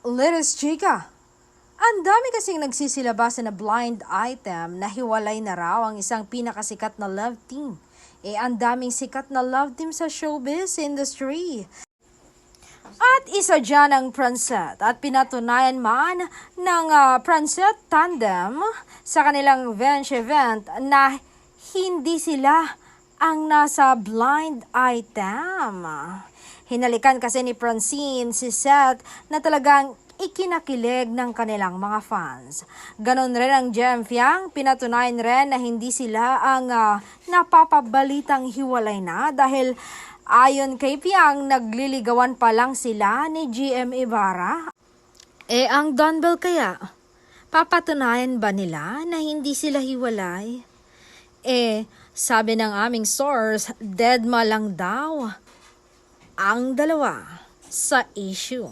Liris Chica, ang dami kasing nagsisilabasan na blind item na hiwalay na raw ang isang pinakasikat na love team. Ang daming sikat na love team sa showbiz industry. At isa dyan ang Pransett at pinatunayan man ng Pransett Tandem sa kanilang Venge event na hindi sila ang nasa blind item. Hinalikan kasi ni Francine si Seth na talagang ikinakilig ng kanilang mga fans. Ganon rin ang Jem Fiang, pinatunayan rin na hindi sila ang napapabalitang hiwalay na dahil ayon kay Fiang, nagliligawan pa lang sila ni GM Ibarra. Ang Donbell kaya, papatunayan ba nila na hindi sila hiwalay? Sabi ng aming source, deadma lang daw ang dalawa sa issue.